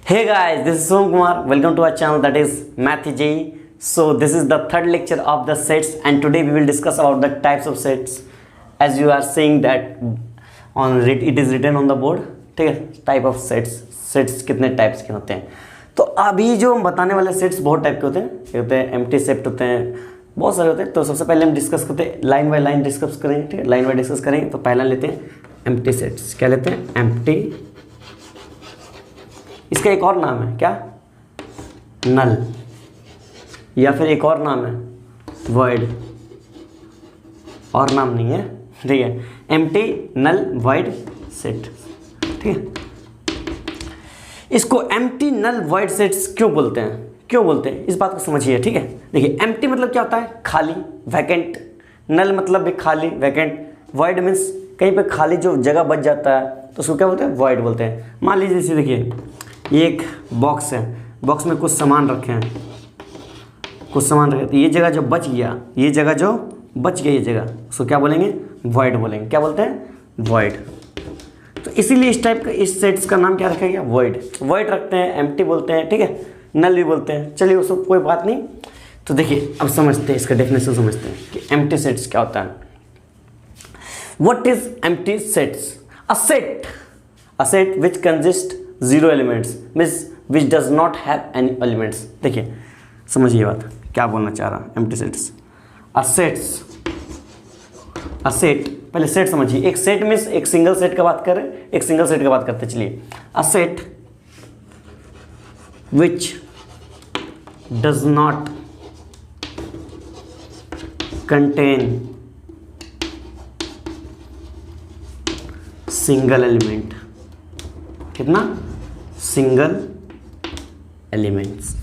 Hey guys, this is Som Kumar. Welcome to our channel, that is Math JEE. So this is the third lecture of the sets, and today we will discuss about the types of sets. As you are seeing that it is written on the board. ठीक है, type of sets कितने types के होते हैं. तो अभी जो हम बताने वाले सेट्स बहुत टाइप के होते हैं. ये होते हैं एम्प्टी सेट, होते हैं बहुत सारे होते हैं. तो सबसे पहले हम डिस्कस करते हैं, लाइन बाय लाइन डिस्कस करेंगे. ठीक है, लाइन बाय डिस्कस करेंगे. तो पहला लेते हैं एम्प्टी सेट्स. क्या लेते हैं? एम्प्टी. इसका एक और नाम है क्या? नल, या फिर एक और नाम है वॉइड. और नाम नहीं है. ठीक है, एम्प्टी, नल, वॉइड सेट. ठीक है, इसको एम्प्टी, नल, वॉइड सेट्स क्यों बोलते हैं? क्यों बोलते हैं इस बात को समझिए. ठीक है, देखिए एम्प्टी मतलब क्या होता है? खाली, वैकेंट. नल मतलब भी खाली, वैकेंट. वॉइड मीन्स कहीं पे खाली जो जगह बच जाता है तो उसको क्या बोलते हैं? वॉइड बोलते हैं. मान लीजिए जैसे देखिए ये एक बॉक्स है, बॉक्स में कुछ सामान रखे हैं, कुछ सामान रखे. तो ये जगह जो बच गया, ये जगह जो बच गई, ये जगह उसको क्या बोलेंगे? वॉइड बोलेंगे. क्या बोलते हैं? वॉइड. तो इसीलिए इस टाइप का, इस सेट्स का नाम क्या रखा गया? वॉइड. वॉइड रखते हैं, एम्प्टी बोलते हैं. ठीक है, नल भी बोलते हैं. चलिए वो सब कोई बात नहीं. तो देखिए अब समझते हैं, इसका डेफिनेशन समझते हैं कि एम्प्टी सेट्स क्या होता है. What is empty sets? A set which consist zero elements means which does not have any elements. देखिए समझिए बात क्या बोलना चाह रहा एम्प्टी सेट्स. अ सेट, पहले सेट समझिए. एक सेट मीन्स एक सिंगल सेट का बात करें, एक सिंगल सेट का बात करते हैं. चलिए, a set which does not contain single element. कितना? Single elements.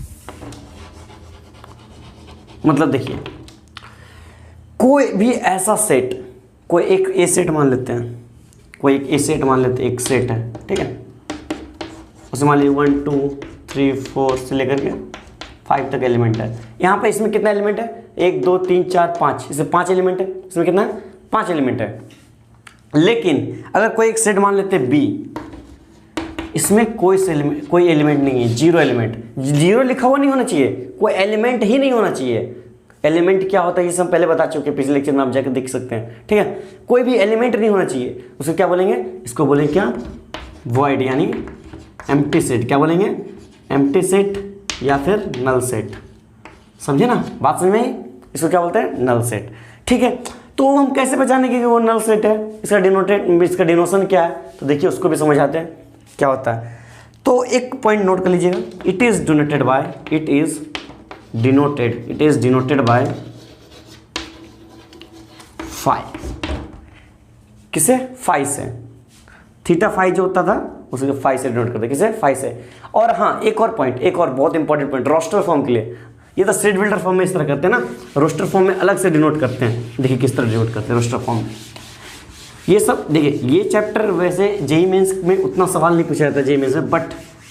मतलब देखिए कोई भी ऐसा सेट, कोई एक ए सेट मान लेते हैं, कोई एक ए सेट मान लेते हैं. एक सेट है, ठीक है, उसमें मान लीजिए 1 2 3 4 से लेकर के 5 तक एलिमेंट है. यहाँ पे इसमें कितना एलिमेंट है? 1 2 3 4 5. इसमें 5 एलिमेंट है. इसमें कितना है? 5 एलिमेंट है. लेकिन अगर कोई एक सेट मान लेते हैं बी, इसमें कोई एलिमेंट नहीं है, जीरो एलिमेंट. जीरो लिखा हुआ नहीं होना चाहिए, कोई एलिमेंट ही नहीं होना चाहिए. एलिमेंट क्या होता है ये हम पहले बता चुके हैं, पिछले लेक्चर में आप जाकर देख सकते हैं. ठीक है, कोई भी एलिमेंट नहीं होना चाहिए. उसको क्या बोलेंगे? इसको बोलेंगे क्या? वॉइड, यानी एम्प्टी सेट. क्या बोलेंगे? एम्प्टी सेट या फिर नल सेट. समझे ना बात? समझ में आई? इसको क्या बोलते हैं? Null set. ठीक है, तो हम कैसे पहचानेंगे कि वो नल सेट है? इसका डिनोशन क्या है? तो देखिए उसको भी समझाते हैं क्या होता है. तो एक पॉइंट नोट कर लीजिएगा. It is denoted by phi. किसे? फाई से. थीटा फाई जो होता था उसे फाई से डिनोट करते. किसे? फाई से. और हाँ, एक और पॉइंट, एक और बहुत इंपॉर्टेंट पॉइंट, रोस्टर फॉर्म के लिए. ये तो सेट बिल्डर फॉर्म में इस तरह करते हैं ना, रोस्टर फॉर्म में अलग से डिनोट करते हैं. देखिए किस तरह डिनोट करते हैं रोस्टर फॉर्म में. ये सब देखिए, ये चैप्टर वैसे जेईई मेंस में उतना सवाल नहीं पूछा जाता जेईई मेंस में, बट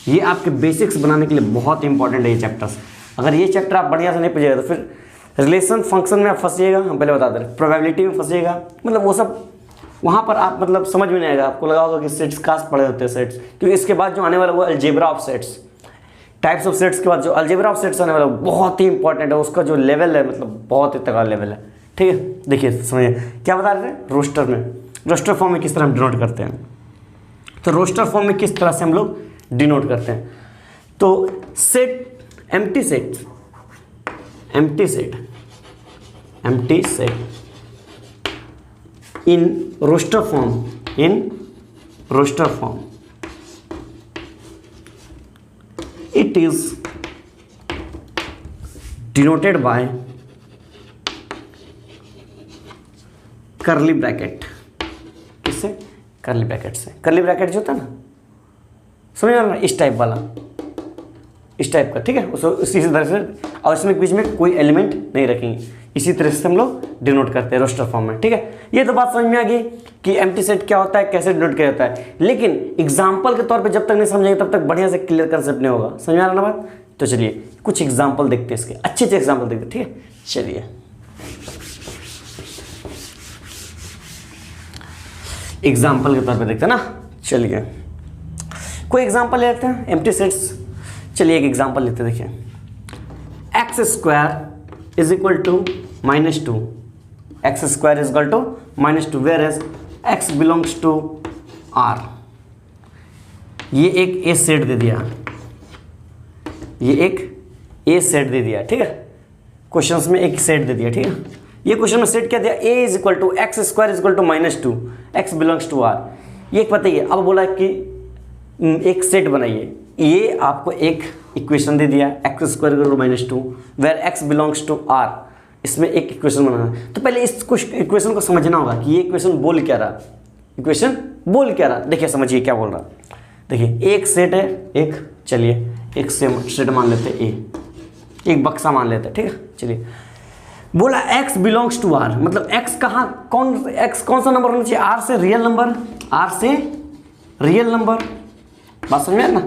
ये आपके बेसिक्स बनाने के लिए बहुत इंपॉर्टेंट है ये चैप्टर्स. अगर ये चैप्टर आप बढ़िया से नहीं पूछेगा तो फिर रिलेशन फंक्शन में आप फंसिएगा. हम पहले बता दें, प्रोबेबिलिटी में फंसिएगा. मतलब वो सब वहाँ पर आप मतलब समझ में नहीं आएगा. आपको लगा होगा कि सेट्स कास्ट पड़े होते हैं सेट्स, क्योंकि इसके बाद जो आने वाला वो algebra of sets, types of sets के बाद जो अलजेब्रा ऑफ सेट्स आने वाला बहुत ही इंपॉर्टेंट है. उसका जो लेवल है मतलब बहुत ही तगड़ा लेवल है. ठीक है, देखिए समझिए क्या बता रहे थे. रोस्टर में, रोस्टर फॉर्म में किस तरह हम डिनोट करते हैं. तो रोस्टर फॉर्म में किस तरह से हम लोग डिनोट करते हैं. तो set, empty set in roster form, it is denoted by curly bracket. किससे? कर्ली ब्रैकेट से. कर्ली ब्रैकेट जो होता है ना, समझ में आ रहा है? इस टाइप वाला, इस टाइप का. ठीक है, उसको इसी तरह से, और इसमें बीच में कोई एलिमेंट नहीं रखेंगे. इसी तरह से हम लोग डिनोट करते हैं रोस्टर फॉर्म में. ठीक है, ये तो बात समझ में आ गई कि एम्प्टी सेट क्या होता है, कैसे डिनोट किया जाता है. लेकिन एग्जाम्पल के तौर पे जब तक नहीं समझेंगे तब तक बढ़िया से क्लियर कंसेप्ट नहीं होगा. समझ में आ रहा ना बात? तो चलिए कुछ एग्जाम्पल देखते हैं, इसके अच्छे अच्छे एग्जाम्पल देखते हैं. ठीक है, चलिए एग्जाम्पल के तौर पे देखते हैं ना. चलिए कोई एग्जांपल ले लेते हैं एम्प्टी सेट्स। चलिए एक एग्जांपल लेते हैं, देखिए x square is equal to -2, x square is equal to -2 where as x belongs to R. ये एक ए सेट दे दिया, ये एक ए सेट दे दिया, ठीक है, क्वेश्चंस में एक सेट दे दिया, ठीक है। ये क्वेश्चन में सेट क्या दिया, A is equal to x square is equal to -2, x belongs to R. ये बताइए, अब बोला कि एक सेट बनाइए, ये आपको एक इक्वेशन दे दिया x square equal to -2 where x belongs to R, इसमें एक इक्वेशन बनाना है। तो पहले इस इक्वेशन को समझना होगा कि ये इक्वेशन बोल क्या रहा, इक्वेशन बोल क्या रहा। देखिए समझिए क्या बोल रहा, देखिए एक सेट है, एक चलिए एक सेट मान लेते हैं ए, एक बक्सा मान लेते हैं, ठीक है। चलिए बोला x बिलोंग्स टू r, मतलब x कहाँ, x कौन सा नंबर होना चाहिए, r से रियल नंबर, r से रियल नंबर, बात समझ में आया ना,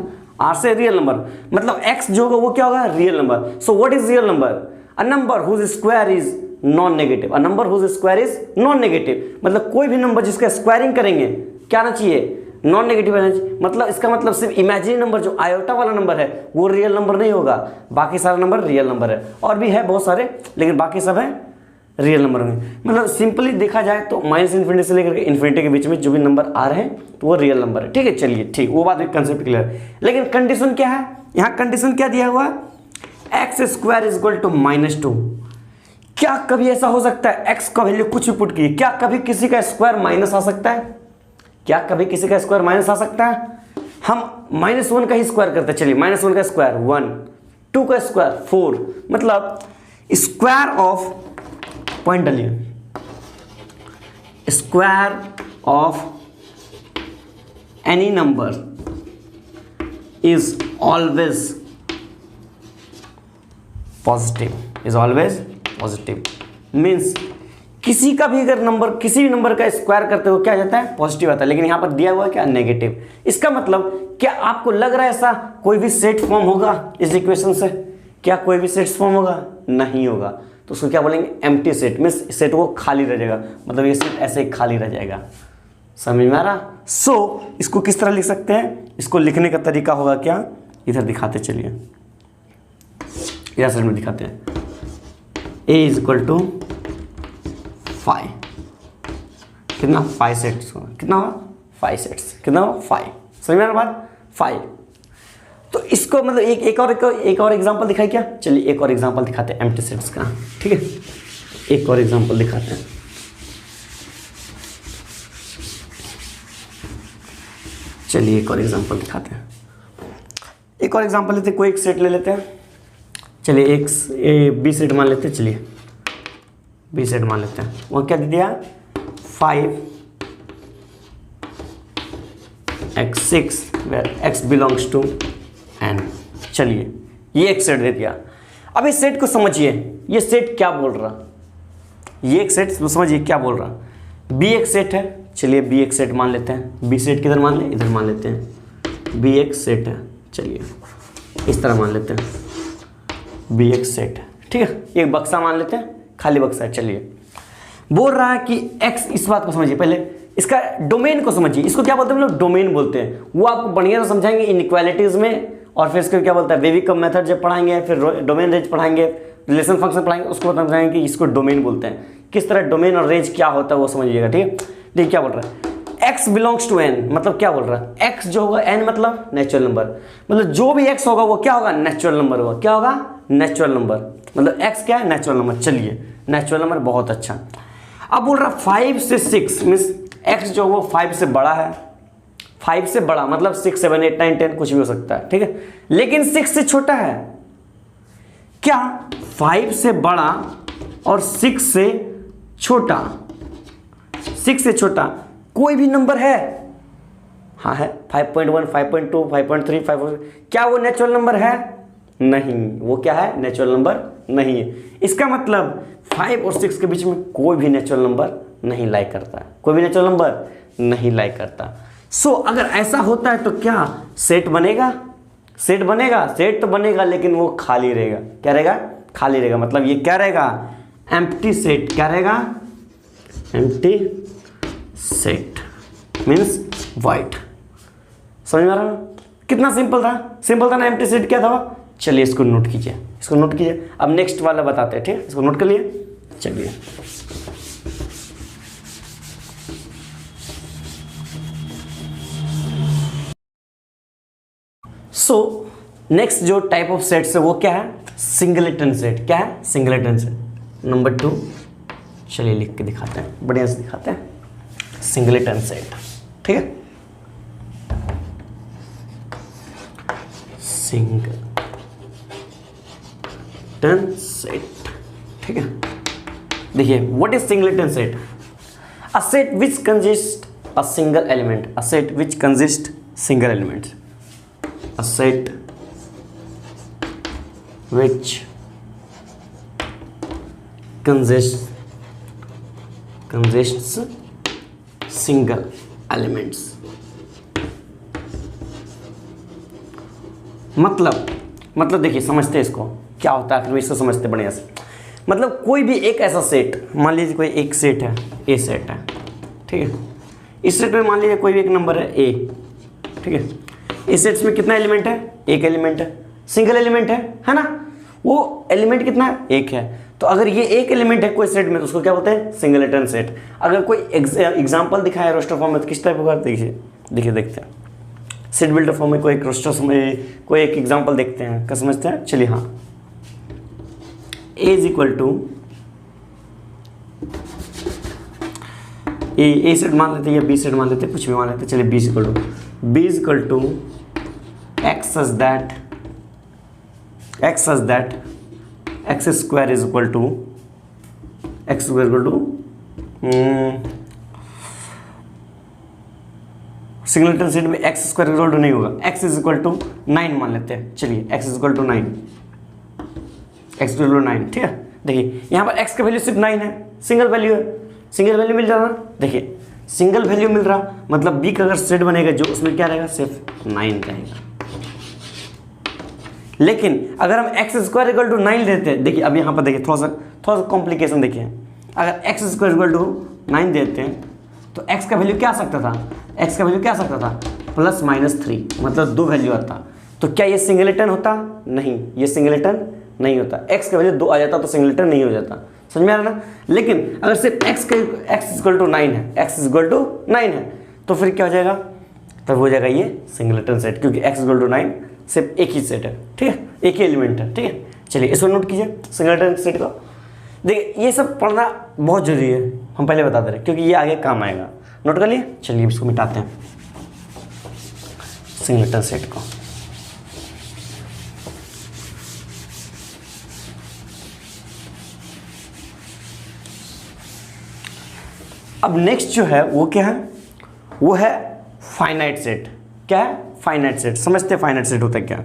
r से रियल नंबर, मतलब x जो होगा वो क्या होगा, real number. So what is real number, a number whose square is non negative, a number whose square is non negative, मतलब कोई भी नंबर जिसका स्क्वायरिंग करेंगे क्या आना चाहिए, नॉन नेगेटिव आना चाहिए। मतलब इसका मतलब सिर्फ इमेजिनरी नंबर जो आयोटा वाला नंबर है वो रियल नंबर नहीं होगा, बाकी सारा नंबर रियल नंबर है, और भी है बहुत सारे लेकिन बाकी सब है रियल नंबर में। मतलब सिंपली देखा जाए तो -∞ से लेकर के इन्फिनिटी के बीच में जो भी नंबर आ रहे हैं तो वो रियल नंबर है, ठीक है। चलिए ठीक, वो बात भी कंसेप्ट क्लियर है, लेकिन कंडीशन क्या है, यहाँ कंडीशन क्या दिया हुआ, x square is equal to -2। क्या कभी ऐसा हो सकता है, एक्स का वैल्यू कुछ भी पुट कीजिए, क्या कभी किसी का स्क्वायर माइनस आ सकता है, क्या कभी किसी का स्क्वायर माइनस आ सकता है। हम -1 का ही स्क्वायर करते हैं, चलिए -1 का स्क्वायर 1, 2 का स्क्वायर 4, मतलब स्क्वायर ऑफ, पॉइंट डालिए, square of any number is always positive, is always positive, means किसी का भी अगर नंबर, किसी भी नंबर का स्क्वायर करते हो क्या जाता है, पॉजिटिव आता है, लेकिन यहां पर दिया हुआ है क्या, नेगेटिव। इसका मतलब क्या आपको लग रहा है ऐसा कोई भी सेट फॉर्म होगा इस इक्वेशन से, क्या कोई भी सेट फॉर्म होगा, नहीं होगा, तो उसको क्या बोलेंगे, एम्प्टी सेट, मीन्स सेट वो खाली रह जाएगा, मतलब ये सेट ऐसे ही खाली रह जाएगा, समझ में आ रहा। सो इसको किस तरह लिख सकते हैं, इसको लिखने का तरीका होगा क्या, इधर दिखाते चलिए, इधर साइड में दिखाते हैं, a इज इक्वल टू 5, कितना 5 सेट्स होगा, कितना होगा 5 सेट्स, कितना होगा 5, समझ में आ रहा बात, 5। तो इसको मतलब एक और एग्जांपल दिखाई क्या, चलिए एक और एग्जांपल दिखाते हैं एम्प्टी सेट्स का, ठीक है, एक और एग्जांपल दिखाते हैं। चलिए एक और एग्जांपल दिखाते हैं, एक और एग्जांपल लेते हैं, कोई एक सेट ले लेते हैं, चलिए एक बी सेट मान लेते हैं, चलिए बी सेट मान लेते हैं, वहाँ क्या दे दिया 5x6 where x belongs to n। चलिए ये एक सेट दे दिया, अब इस सेट को समझिए, ये सेट क्या बोल रहा, ये एक सेट समझिए क्या बोल रहा, b एक सेट है, चलिए b एक सेट मान लेते हैं, b सेट किधर मान ले, इधर मान लेते हैं, b एक सेट है, चलिए इस तरह मान लेते हैं, b एक सेट है, ठीक है, एक बक्सा मान लेते हैं, खाली बक्सा है। चलिए बोल रहा है कि x, इस बात को समझिए, पहले इसका डोमेन को समझिए, इसको क्या बोलते हैं हम लोग, डोमेन बोलते हैं, वो आपको बढ़िया से समझाएंगे इनइक्वालिटीज में, और फिर इसको क्या बोलता है, वेवी कम मेथड जब पढ़ाएंगे, फिर डोमेन रेंज पढ़ाएंगे, रिलेशन फंक्शन पढ़ाएंगे, उसको समझाएंगे कि इसको डोमेन बोलते हैं, किस तरह डोमेन और रेंज क्या होता है वो समझिएगा, ठीक है। देखिए क्या बोल रहा है, x बिलोंग्स टू n, मतलब क्या बोल रहा है, x जो होगा n मतलब नेचुरल नंबर, मतलब जो भी x होगा वो क्या होगा, नेचुरल नंबर होगा, क्या होगा, नेचुरल नंबर, मतलब x क्या है, नेचुरल नंबर। चलिए नेचुरल नंबर बहुत अच्छा। अब बोल रहा 5 से 6 मीन्स x जो वो 5 से बड़ा है, 5 से बड़ा मतलब 6 7 8 9 10 कुछ भी हो सकता है, ठीक है, लेकिन 6 से छोटा है, क्या 5 से बड़ा और 6 से छोटा, 6 से छोटा कोई भी नंबर है, हाँ है 5.1 5.2 5.3 5, क्या वो नेचुरल नंबर है, नहीं, वो क्या है, नेचुरल नंबर नहीं है। इसका मतलब 5 और 6 के बीच में कोई भी नेचुरल नंबर नहीं लाई करता, कोई भी नेचुरल नंबर नहीं लाई करता। सो अगर ऐसा होता है तो क्या सेट बनेगा, सेट बनेगा, सेट तो बनेगा लेकिन वो खाली रहेगा, क्या रहेगा, खाली रहेगा, मतलब ये क्या रहेगा, एम्प्टी सेट, क्या रहेगा, एम्प्टी सेट मीन्स वाइट, समझ में आ रहा है। कितना सिंपल था, सिंपल था ना, एम्प्टी सेट क्या था। चलिए इसको नोट कीजिए, इसको नोट कीजिए। अब नेक्स्ट वाला बताते हैं, ठीक है, इसको नोट कर लिए। चलिए सो नेक्स्ट जो टाइप ऑफ सेट्स है वो क्या है, सिंगलेटन सेट। क्या है, सिंगलेटन सेट। नंबर 2, चलिए लिख के दिखाते हैं, बढ़िया से दिखाते हैं, सिंगलेटन सेट, ठीक है, सिंगलेटन सेट, ठीक है। देखिए what is singleton set, a set which consist a single element, a set which consist single element, a set which consists single elements। मतलब देखिए समझते हैं इसको क्या होता है, फिर इसको समझते बढ़िया से। मतलब कोई भी एक ऐसा सेट, मान लीजिए कोई एक सेट है, ए सेट है, ठीक है। इस सेट में मान लीजिए कोई भी एक नंबर है ए, ठीक है। इस सेट्स में कितना एलिमेंट है, एक एलिमेंट है, सिंगल एलिमेंट है ना। वो एलिमेंट कितना है, एक है। तो अगर ये एक एलिमेंट है कोई सेट में तो उसको क्या बोलते हैं, सिंगलेटन सेट। अगर कोई एग्जांपल दिखाया रोस्टर फॉर्म में तो किस टाइप होगा, देखिए देखते हैं। सेट बिल्डर फॉर्म में कोई एक रोस्टर में कोई एक एग्जांपल देखते हैं, क्या समझते हैं। चलिए हाँ, A is equal to a set मान लेते हैं या बी सेट मान लेते हैं, कुछ भी मान लेते हैं। चलिए B is equal to x such that x square is equal to singleton set में x स्क्वायर इक्वल टू नहीं होगा, x इज इक्वल टू 9 मान लेते हैं। चलिए x इज इक्वल टू 9, ठीक है। देखिए यहाँ पर x का वैल्यू सिर्फ 9 है, सिंगल वैल्यू है, सिंगल वैल्यू मिल रहा ना। देखिए सिंगल वैल्यू मिल रहा, मतलब b का अगर सेट बनेगा जो उसमें क्या रहेगा, सिर्फ 9 रहेगा। लेकिन अगर हम x स्क्वायर इक्वल टू 9 देते हैं, देखिए अब यहाँ पर देखिए थोड़ा सा कॉम्प्लिकेशन देखिए। अगर x स्क्वायर इक्वल टू 9 देते हैं तो x का वैल्यू क्या आ सकता था, x का वैल्यू क्या आ सकता था, +-3, मतलब 2 वैल्यू आता। तो क्या ये सिंगलेटन होता, नहीं, ये सिंगलेटन नहीं होता। x का वैल्यू 2 आ जाता तो सिंगलेटन नहीं हो जाता, समझ में आ रहा ना। लेकिन अगर सिर्फ x इक्वल टू 9 है, x इक्वल टू 9 है, तो फिर क्या हो जाएगा, तब हो जाएगा ये सिंगलेटन सेट, क्योंकि x इक्वल टू 9 सिर्फ एक ही सेट है, ठीक है, एक ही एलिमेंट है, ठीक है। चलिए इसको नोट कीजिए सिंगलेटन सेट को। देखिए ये सब पढ़ना बहुत जरूरी है, हम पहले बता दे रहे क्योंकि ये आगे काम आएगा। नोट कर लिए। चलिए इसको मिटाते हैं सिंगलेटन सेट को। अब नेक्स्ट जो है वो क्या है, वो है फाइनाइट सेट। क्या है, फाइनाइट सेट। समझते हैं फाइनाइट सेट होता है क्या।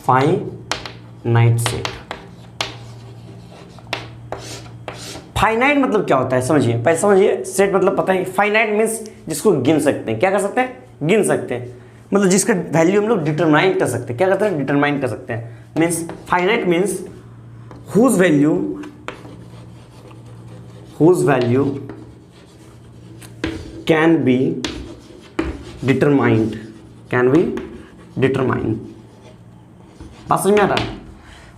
फाइनाइट सेट, फाइनाइट मतलब क्या होता है समझिए, पहले समझिए। सेट मतलब पता है, फाइनाइट मीन्स जिसको गिन सकते हैं। क्या कर सकते हैं, गिन सकते हैं, मतलब जिसका वैल्यू हम लोग डिटरमाइन कर सकते हैं। क्या करते हैं, डिटरमाइन कर सकते हैं। Means finite means whose value can be determined, बात समझ में आ रहा है।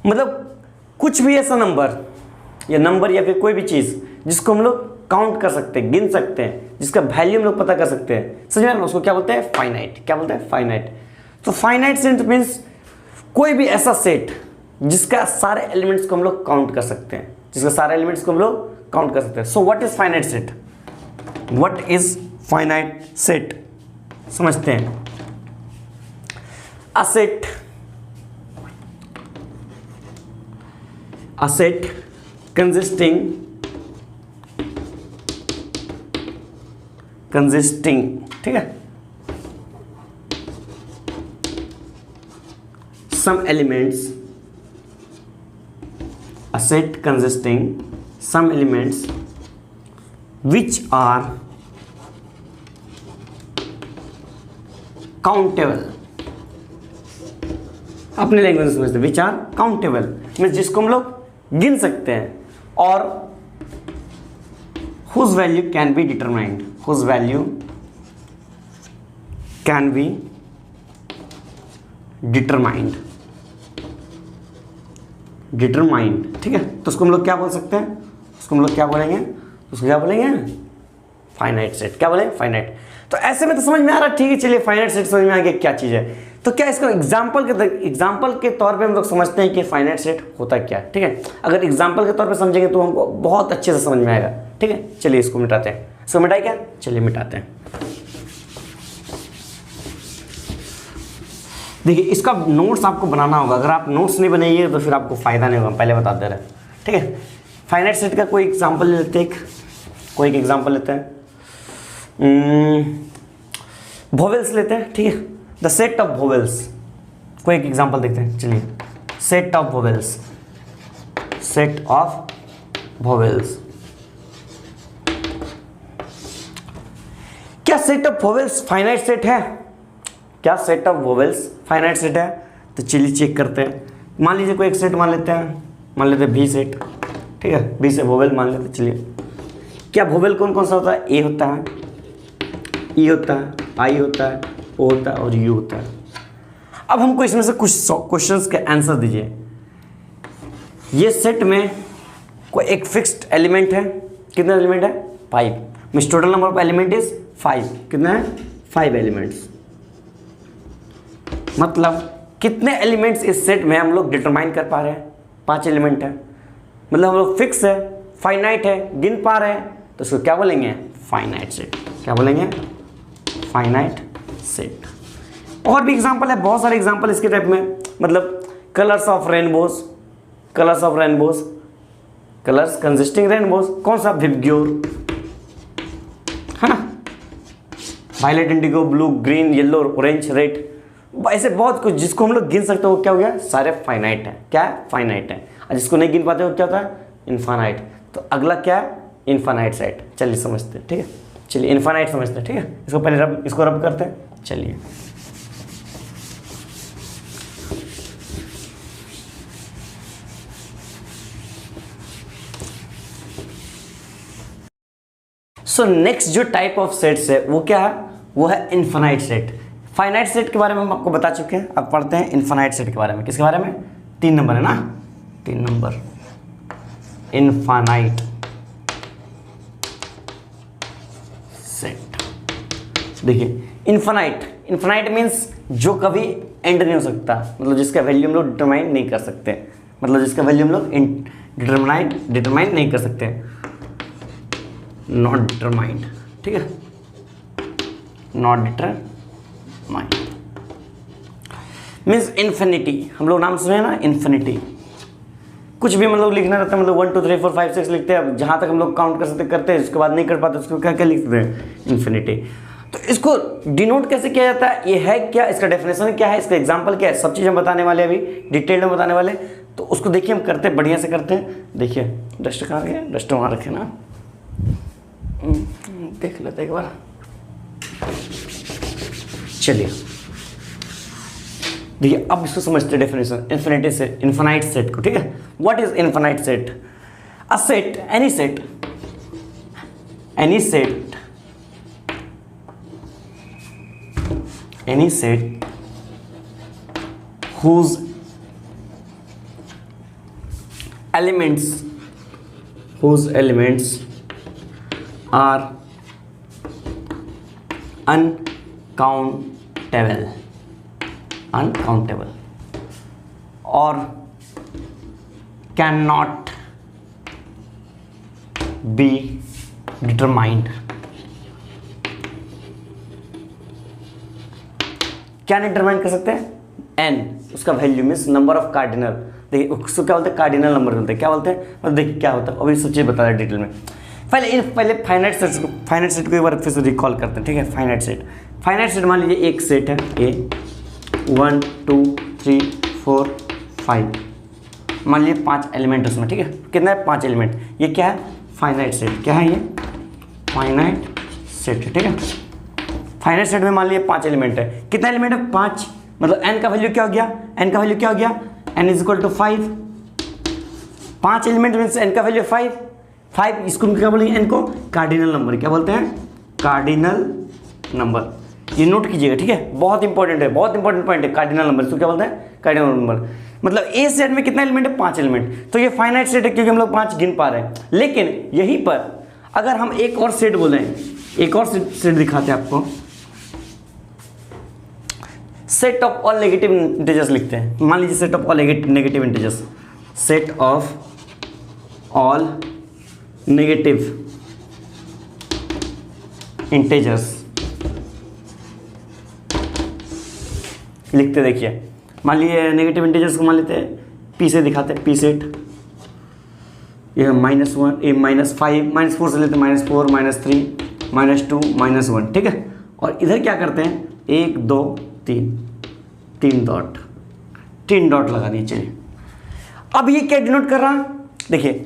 मतलब कुछ भी ऐसा नंबर या फिर कोई भी चीज जिसको हम लोग काउंट कर सकते हैं, गिन सकते हैं, जिसका वैल्यू हम लोग पता कर सकते हैं, समझ में आ रहा है, उसको क्या बोलते हैं, फाइनाइट। क्या बोलते हैं, फाइनाइट। तो फाइनाइट सेट मीन्स कोई भी ऐसा सेट जिसका सारे एलिमेंट्स को हम लोग काउंट कर सकते हैं, सो व्हाट इज फाइनाइट सेट, समझते हैं। a set consisting, ठीक है, some elements, a set consisting some elements which are countable, अपने लैंग्वेज में समझते हैं, विच आर काउंटेबल मीन्स जिसको हम लोग गिन सकते हैं, और whose value can be determined, whose value can be determined, ठीक है। तो उसको हम लोग क्या बोल सकते हैं, उसको हम लोग क्या बोलेंगे, उसको क्या बोलेंगे, फाइनाइट सेट। क्या बोलेंगे, फाइनाइट। तो ऐसे में तो समझ में आ रहा, ठीक है, चलिए फाइनाइट सेट समझ में आ गया क्या चीज़ है। तो क्या इसको एग्जाम्पल के तौर पे हम लोग समझते हैं कि फाइनाइट सेट होता क्या है, ठीक है। अगर एग्जाम्पल के तौर पे समझेंगे तो हमको बहुत अच्छे से समझ में आएगा, ठीक है। चलिए इसको मिटाते हैं, इसको मिटाए क्या, चलिए मिटाते हैं। देखिए इसका नोट्स आपको बनाना होगा, अगर आप नोट्स नहीं बनाइए तो फिर आपको फायदा नहीं होगा, पहले बता दे रहे हैं, ठीक है। फाइनाइट सेट का कोई एग्जाम्पल लेते हैं, कोई एक एग्जाम्पल लेते हैं, वोवेल्स लेते हैं, ठीक है। द सेट ऑफ वोवेल्स, कोई एक एग्जाम्पल देखते हैं, चलिए। Set of vowels, set of vowels. क्या set of vowels finite set है, क्या set of vowels finite set है? तो चलिए चेक करते हैं। मान लीजिए कोई एक सेट मान लेते हैं, मान लेते हैं बी सेट, ठीक है, बी से वोवेल मान लेते हैं। चलिए क्या वोवेल कौन कौन सा होता है, ए होता है, ई होता है, आई होता है, ओ होता है और यू होता है। अब हमको इसमें से कुछ क्वेश्चंस के आंसर दीजिए। ये सेट में कोई एक फिक्स्ड एलिमेंट है, कितने एलिमेंट है, 5, means total number of element is 5, कितना है, 5 एलिमेंट्स। मतलब कितने एलिमेंट्स इस सेट में हम लोग डिटरमाइन कर पा रहे हैं, 5 एलिमेंट है, मतलब हम लोग फिक्स है, फाइनाइट है, गिन पा रहे हैं, तो उसको क्या बोलेंगे, फाइनाइट सेट। क्या बोलेंगे, फाइनाइट सेट। और भी एग्जांपल है, बहुत सारे एग्जांपल इसके टाइप में, मतलब colours of rainbows, colours of rainbows, colours consisting rainbows, कौन सा, विबग्योर, है ना, violet, indigo, blue, green, yellow, orange, red, ऐसे बहुत कुछ जिसको हम लोग गिन सकते हो, क्या हो गया, सारे फाइनाइट है। क्या है, फाइनाइट है। और जिसको नहीं गिन पाते हो क्या होता है, इनफाइनाइट। तो अगला क्या है, इनफाइनाइट सेट। चलिए समझते हैं, ठीक है, चलिए इनफाइनाइट समझते हैं, ठीक है। इसको पहले इसको रब करते हैं, चलिए। सो नेक्स्ट जो टाइप ऑफ सेट्स है वो क्या है, वो है इनफाइनाइट सेट। फाइनाइट सेट के बारे में हम आपको बता चुके हैं, अब पढ़ते हैं इनफाइनाइट सेट के बारे में। किसके बारे में, 3 नंबर है ना, 3 नंबर, इनफाइनाइट सेट। देखिए इनफाइनाइट मीन्स जो कभी एंड नहीं हो सकता, मतलब जिसका वैल्यू हम लोग डिटरमाइन नहीं कर सकते, मतलब जिसका वैल्यू हम लोग डिटरमाइन नहीं कर सकते, नॉट डिटरमाइंड, ठीक है, नॉट डिटरमाइंड मीन्स इन्फिनिटी। हम लोग नाम सुने ना, इन्फिनिटी। कुछ भी मतलब लिखना रहता है, मतलब 1 2 3 4 5 6 लिखते हैं, अब जहाँ तक हम लोग काउंट कर सकते करते हैं, उसके बाद नहीं कर पाते उसको क्या क्या लिखते हैं, इन्फिनिटी। तो इसको डिनोट कैसे किया जाता है, ये है क्या, इसका डेफिनेशन क्या है, इसका एग्जांपल क्या है, सब चीज़ हम बताने वाले, अभी डिटेल में बताने वाले। तो उसको देखिए हम करते हैं, बढ़िया से करते हैं। देखिए डस्ट कहाँ गया, डस्ट वहाँ रखे ना, देख लेते एक बार। चलिए देखिए अब इसको समझते हैं डेफिनेशन इन्फिनिटी से, इन्फिनाइट सेट को, ठीक है। What is infinite set, a set, any set whose elements are uncountable or cannot be determined। क्या डिटरमाइन कर सकते हैं, n, उसका value means number of cardinal. देखिए उसको क्या बोलते हैं, कार्डिनल नंबर बोलते हैं। क्या बोलते हैं, मतलब देखिए क्या होता है, अभी सब चीज़ बता रहे डिटेल में। पहले फाइनाइट सेट को एक बार फिर से रिकॉल करते हैं, ठीक है। फाइनाइट सेट मान लीजिए एक सेट है ए, 1 2 3 4 5, मान लीजिए 5 एलिमेंट उसमें, ठीक है। कितना है, 5 एलिमेंट। ये क्या है, फाइनाइट सेट। क्या है ये, फाइनाइट सेट, ठीक है। फाइनाइट सेट में मान लीजिए 5 एलिमेंट है। कितना एलिमेंट है, 5, मतलब n का वैल्यू क्या हो गया, n का वैल्यू क्या हो गया, n is equal to 5। 5 element means n का वैल्यू 5। इसको क्या बोलेंगे, n को कार्डिनल नंबर। क्या बोलते हैं, कार्डिनल नंबर। ये नोट कीजिएगा, ठीक है, बहुत इंपॉर्टेंट है, बहुत इंपॉर्टेंट पॉइंट है। कार्डिनल नंबर, इसको क्या बोलते हैं? Cardinal number. मतलब ए सेट में कितना एलिमेंट है? 5 एलिमेंट। तो ये फाइनाइट सेट है क्योंकि हम लोग 5 गिन पा रहे हैं। लेकिन यहीं पर अगर हम एक और सेट बोलें, एक और सेट दिखाते हैं आपको, set of all negative integers लिखते हैं। मान लीजिए set of all negative integers, set of all negative integers लिखते। देखिए मान लीजिए नेगेटिव इंटीजर्स को मान लेते हैं पी से दिखाते हैं, पी सेट। ये -1, ये -5, -4 से लेते हैं, -4, -3, -2, -1, ठीक है। और इधर क्या करते हैं? 1 2 3, 3 डॉट, 3 डॉट लगा दिए। चलिए अब ये क्या डिनोट कर रहा? देखिए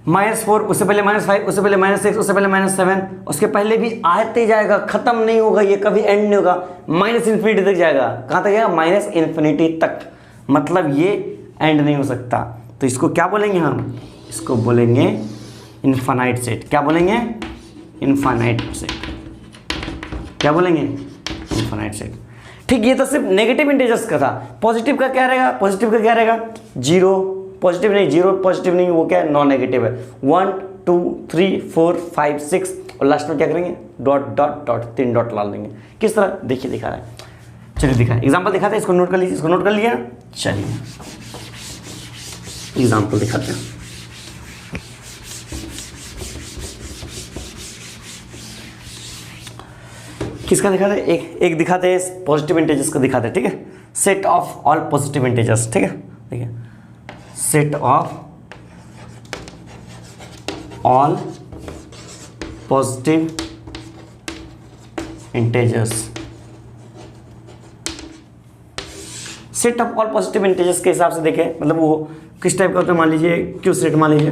-4, उससे पहले -5, उससे पहले -6, उससे पहले -7, उसके पहले भी आते जाएगा, खत्म नहीं होगा, ये कभी एंड नहीं होगा, -∞ तक जाएगा। कहाँ तक जाएगा? -∞ तक। मतलब ये एंड नहीं हो सकता। तो इसको क्या बोलेंगे हम? इसको बोलेंगे इनफाइनाइट सेट। क्या बोलेंगे? Infinite set. क्या बोलेंगे? Infinite set. ठीक, ये तो सिर्फ नेगेटिव इंटीजर्स का था। पॉजिटिव का क्या रहेगा? पॉजिटिव का क्या रहेगा? 0, पॉजिटिव नहीं, 0 पॉजिटिव नहीं, वो क्या है? नॉन नेगेटिव है। 1 2 3 4 5 6 और लास्ट में क्या करेंगे? डॉट डॉट डॉट, 3 डॉट डाल देंगे। किस तरह? देखिए दिखा रहा है। चलिए दिखाएं, एग्जाम्पल दिखाते हैं। इसको नोट कर लीजिए, इसको नोट कर लिया। चलिए एग्जाम्पल दिखाते हैं। किसका दिखाते हैं? एक दिखाते हैं पॉजिटिव इंटीजर्स का दिखाते हैं, ठीक है। Set of all positive integers, ठीक है। देखिए set of all positive integers. Set of all positive integers के हिसाब से देखें, मतलब वो किस टाइप का होता है? मान लीजिए क्यू सेट मान लीजिए,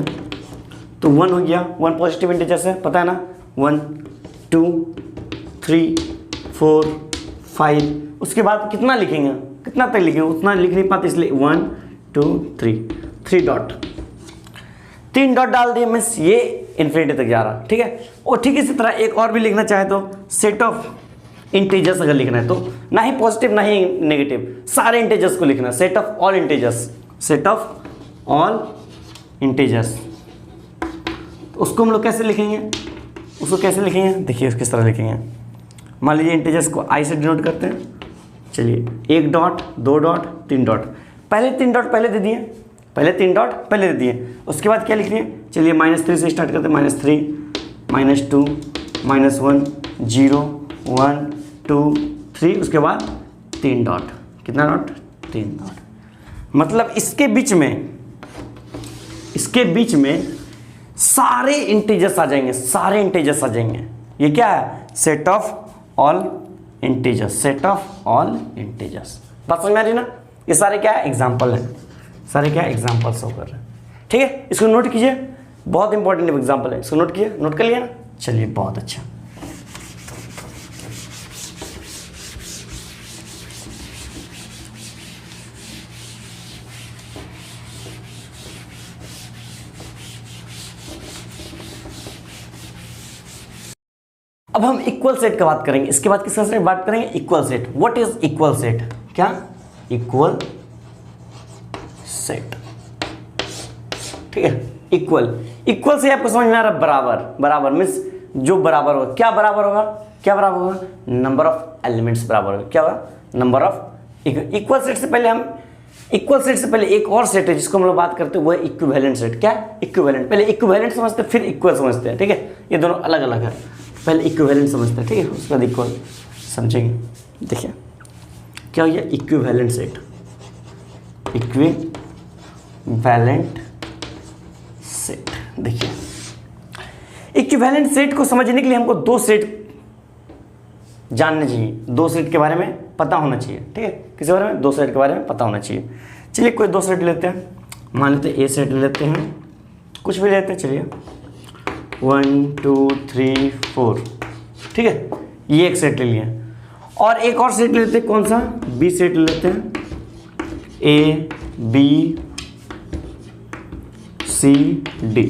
तो 1 हो गया, 1 पॉजिटिव इंटीजर्स है, पता है ना। 1 2 3 4 5, उसके बाद कितना लिखेंगे? कितना तक लिखेंगे? उतना लिख नहीं पाते, इसलिए 1 2 3 डॉट, 3 डॉट डाल दिए, मीन्स ये इन्फिनिटी तक जा रहा, ठीक है। और ठीक इसी तरह एक और भी लिखना चाहे तो सेट ऑफ इंटीजर्स अगर लिखना है तो ना ही पॉजिटिव ना ही नेगेटिव, सारे इंटीजर्स को लिखना है। Set of all integers, set of all integers. तो उसको हम लोग कैसे लिखेंगे? उसको कैसे लिखेंगे? देखिए किस तरह लिखेंगे। मान लीजिए इंटीजर्स को आई से डिनोट करते हैं। चलिए 1 डॉट 2 डॉट 3 डॉट, पहले 3 डॉट पहले दे दिए, पहले 3 डॉट पहले दे दिए। उसके बाद क्या लिख दिए? चलिए -3 से स्टार्ट करते हैं। -3 -2 -1 0 1 2 3, उसके बाद 3 डॉट। कितना डॉट? 3 डॉट। मतलब इसके बीच में सारे इंटीजर्स आ जाएंगे, सारे इंटीजर्स आ जाएंगे। ये क्या है? Set of all integers, set of all integers. बात समझ में आ रही ना? ये सारे क्या है? एग्जाम्पल है, सारे क्या एग्जाम्पल शो कर रहे हैं, ठीक है। इसको नोट कीजिए, बहुत इंपॉर्टेंट एग्जाम्पल है, इसको नोट कीजिए। नोट कर लिया ना? चलिए बहुत अच्छा। अब हम इक्वल सेट का बात करेंगे। इसके बाद किसका सेट बात करेंगे? Equal set. What is equal set? क्या? इक्वल सेट, ठीक है। इक्वल से आपको समझ में आ रहा है? बराबर मीन्स जो बराबर होगा। क्या बराबर होगा? क्या बराबर होगा? नंबर ऑफ एलिमेंट्स बराबर होगा। क्या होगा? Number of. इक्वल सेट से पहले हम, इक्वल सेट से पहले एक और सेट है जिसको हम लोग बात करते हैं, वो है इक्विवेलेंट सेट। क्या? इक्विवेलेंट। पहले इक्विवेलेंट समझते हैं, फिर इक्वल समझते हैं, ठीक है। ये दोनों अलग अलग है। पहले इक्विवेलेंट समझते हैं, ठीक है, उसके बाद इक्वल समझेंगे। देखिए क्या हो गया? Equivalent set, equivalent set. देखिए इक्विवेलेंट सेट को समझने के लिए हमको 2 सेट जानने चाहिए, 2 सेट के बारे में पता होना चाहिए, ठीक है। किसके बारे में? 2 सेट के बारे में पता होना चाहिए। चलिए कोई 2 सेट लेते हैं, मान लेते हैं ए सेट लेते हैं, कुछ भी लेते हैं। चलिए 1 2 3 4, ठीक है, ये एक सेट ले लिया। और एक और सेट लेते हैं, कौन सा? बी सेट लेते हैं। ए बी सी डी,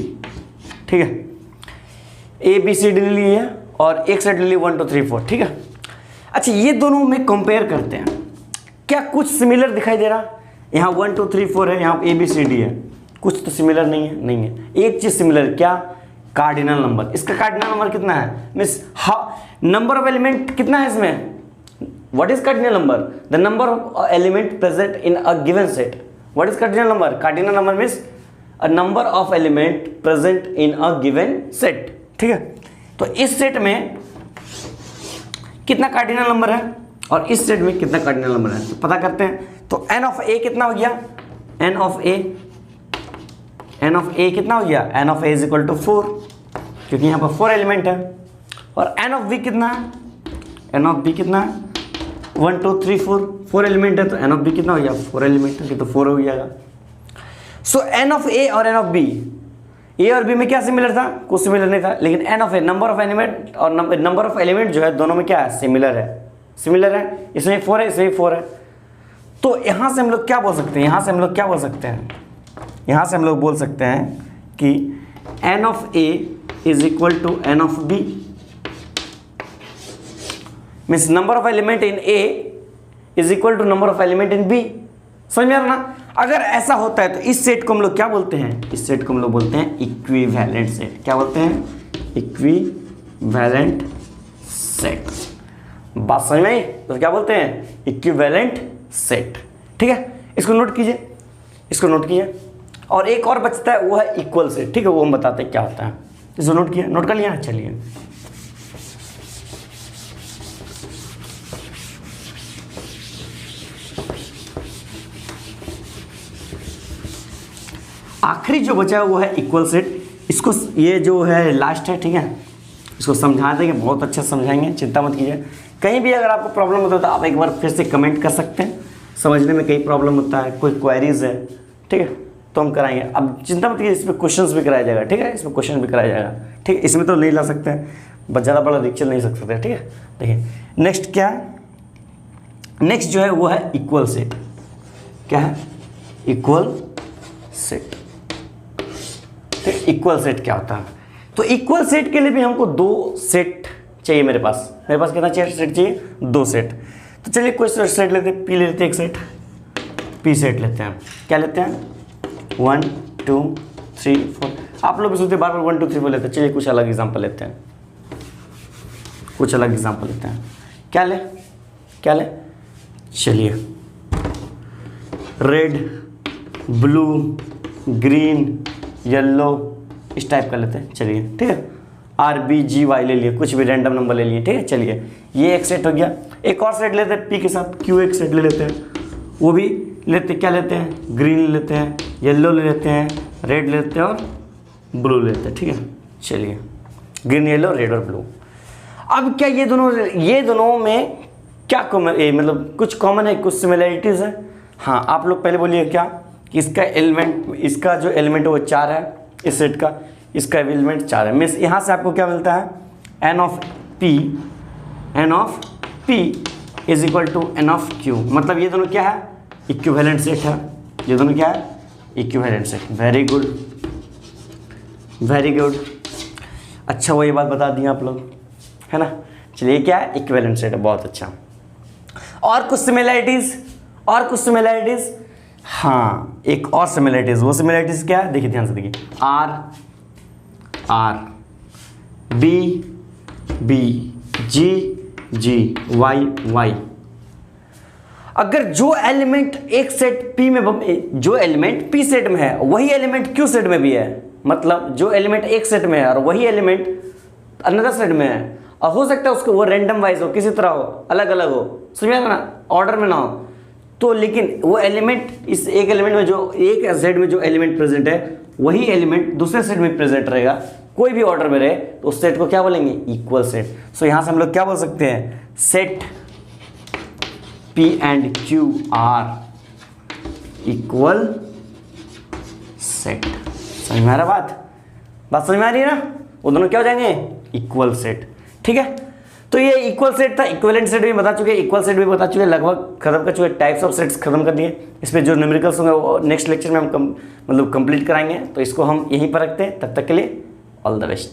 ठीक है। ए बी सी डी ले लिए और एक सेट ले लिए 1 2 3 4, ठीक है। अच्छा ये दोनों में कंपेयर करते हैं, क्या कुछ सिमिलर दिखाई दे रहा? यहाँ 1 2 3 4 है, यहाँ ABCD है, कुछ तो सिमिलर नहीं है, नहीं है। एक चीज सिमिलर, क्या? Cardinal number. इसका कार्डिनल नंबर कितना है? मीन्स नंबर ऑफ एलिमेंट कितना है इसमें? What is cardinal number? The number of element present in a given set. What is cardinal number? Cardinal number means a number of element present in a given set. ठीक है, तो इस set में कितना cardinal number है और इस set में कितना कार्डिनल नंबर है, तो पता करते हैं। तो n ऑफ a कितना हो गया? n ऑफ a कितना हो गया? n of a is equal to 4, क्योंकि यहाँ पर 4 एलिमेंट है। और n ऑफ b कितना है? n ऑफ b कितना है? 1 2 3 4 एलिमेंट है, तो n ऑफ b कितना हो गया? 4 एलिमेंट है, तो 4 हो जाएगा। सो n ऑफ a और n ऑफ b, a और b में क्या सिमिलर था? कुछ सिमिलर नहीं था, लेकिन n of a number of element और नंबर ऑफ एलिमेंट जो है दोनों में क्या है? सिमिलर है, सिमिलर है। इसमें 4 है, इसमें 4 है। तो यहां से हम लोग क्या बोल सकते हैं? यहां से हम लोग क्या बोल सकते हैं? यहां से हम लोग बोल सकते हैं कि n of a is equal to n of b, means number of element in a is equal to number of element in b। समझ में आ रहा ना? अगर ऐसा होता है तो इस सेट को हम लोग क्या बोलते हैं? इस सेट को हम लोग बोलते हैं इक्विवेलेंट सेट। क्या बोलते हैं? Equivalent set. बात समझ में आई? तो क्या बोलते हैं? Equivalent set. ठीक है, इसको नोट कीजिए, इसको नोट कीजिए। और एक और बचता है, वो है इक्वल सेट। ठीक है, वो हम बताते हैं क्या होता है। इसको नोट किया, नोट कर लिया? चलिए, आखिरी जो बचा है वो है इक्वल सेट। इसको ये जो है लास्ट है, ठीक है, इसको समझा देंगे, बहुत अच्छा समझाएंगे, चिंता मत कीजिए। कहीं भी अगर आपको प्रॉब्लम होता है तो आप एक बार फिर से कमेंट कर सकते हैं। समझने में कई प्रॉब्लम होता है, कोई क्वेरीज है, ठीक है, तो हम कराएंगे। अब चिंता मत कीजिए, इसमें क्वेश्चंस भी कराया जाएगा। ठीक है, इसमें क्वेश्चन भी कराया जाएगा। ठीक है, इसमें तो नहीं ला सकते हैं, ज़्यादा बड़ा लेक्चर नहीं सकते हैं। ठीक है, देखिए नेक्स्ट क्या है? नेक्स्ट जो है वो है इक्वल सेट। क्या है? Equal set. इक्वल सेट क्या होता है? तो इक्वल सेट के लिए भी हमको 2 सेट चाहिए। मेरे पास कितना सेट चाहिए? 2 सेट। तो चलिए कोई सेट लेते हैं, पी लेते हैं, एक सेट पी सेट लेते हैं। क्या लेते हैं? 1 2 3 4। आप लोग भी सोचते बार बार 1 2 3 4 लेते हैं। चलिए कुछ अलग एग्जाम्पल लेते हैं, कुछ अलग एग्जाम्पल लेते हैं। क्या ले? क्या ले? चलिए रेड, ब्लू, ग्रीन, येलो, इस टाइप का लेते हैं। चलिए, ठीक है, RBGY ले लिए, कुछ भी रैंडम नंबर ले लिए। ठीक है, चलिए ये एक सेट हो गया। एक और सेट लेते हैं P के साथ, Q एक सेट ले लेते हैं, वो भी लेते, क्या लेते हैं? ग्रीन ले लेते हैं, येलो ले लेते हैं, रेड ले लेते हैं और ब्लू ले लेते हैं। ठीक है, चलिए ग्रीन, येलो, रेड और ब्लू। अब क्या ये दोनों में क्या कॉमन, मतलब कुछ कॉमन है, कुछ सिमिलरिटीज़ है। हाँ, आप लोग पहले बोलिए क्या कि इसका जो एलिमेंट है वो 4 है, इस सेट का, इसका एलिमेंट 4 है। मीन्स यहाँ से आपको क्या मिलता है? n of p is equal to n of q। मतलब ये दोनों क्या है? इक्विवेलेंट सेट है। ये दोनों क्या है? Equivalent set. Very good, very good. अच्छा, वो ये बात बता दी आप लोग, है ना? चलिए क्या है? इक्विवेलेंट सेट है, बहुत अच्छा। और कुछ सिमिलरिटीज, हाँ, एक और सिमिलरिटीज। वो सिमिलरिटीज क्या है? देखिए ध्यान से, देखिए R B G Y। अगर जो एलिमेंट एक सेट P में, जो एलिमेंट P सेट में है वही एलिमेंट Q सेट में भी है। मतलब जो एलिमेंट एक सेट में है और वही एलिमेंट अनदर सेट में है, और हो सकता है उसको वो रैंडम वाइज हो, किसी तरह हो, अलग अलग हो, समझ ना, ऑर्डर में ना हो, तो लेकिन वो एलिमेंट, इस एक एलिमेंट में जो एक सेट में जो एलिमेंट प्रेजेंट है वही एलिमेंट दूसरे सेट में प्रेजेंट रहेगा, कोई भी ऑर्डर में रहे, तो उस सेट को क्या बोलेंगे? Equal set. सो यहां से हम लोग क्या बोल सकते हैं? Set P and Q are equal set. समझ में आ रहा बात समझ में आ रही है ना? वो दोनों क्या हो जाएंगे? Equal set. ठीक है, तो ये इक्वल सेट था। इक्विवेलेंट सेट भी बता चुके, इक्वल सेट भी बता चुके, लगभग खत्म कर चुके। टाइप्स ऑफ सेट्स खत्म कर दिए। इस पर जो न्यूमेरिकल्स होंगे वो नेक्स्ट लेक्चर में हम कंप्लीट कराएंगे। तो इसको हम यहीं पर रखते हैं। तब तक के लिए ऑल द बेस्ट।